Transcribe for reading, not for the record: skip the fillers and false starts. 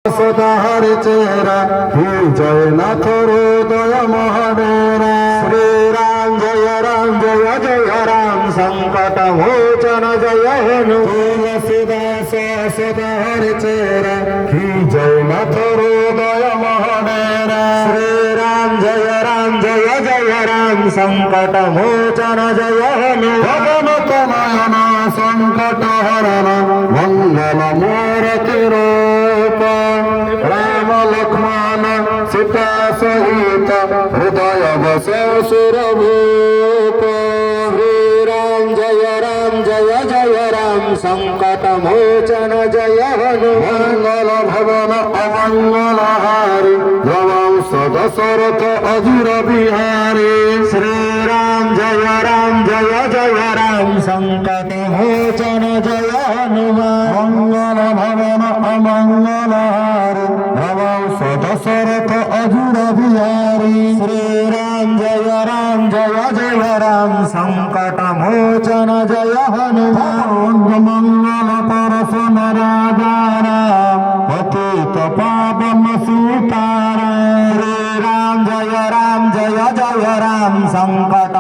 সদাহর চেহারা জয় নাথ হৃদয় মহানেরা শ্রী রাম জয় রাম সংকট মোচন জয় হনু তুলসীদাস সদাহর চেহারা জয় নাথ হৃদয় মহানেরা শ্রী রাম জয় রাম সংকট মোচন জয় হনু ভগন তনয়ন সংকট হরণ মঙ্গল মূরতি রূপ রাম লক্ষ্মণ সীতা সহিত হৃদয় বসে সুরভূপ শ্রীরাম জয় রাম সংকট মোচন জয় হনু মঙ্গল ভবন অমঙ্গল হারি নবংশ দশরথ অধুর বিহারী শ্রীরাম জয় রাম সংকট মোচন জয় হনুমান মঙ্গল ভবন অমঙ্গল হারি নবংশ দশরথ অধুর বিহারী শ্রীরাম জয় রাম সংকট মোচন জয় হনুমান মঙ্গল পরশন রাজা রাম পতিত পাবন সীতারাম শ্রীরাম জয় রাম সংকট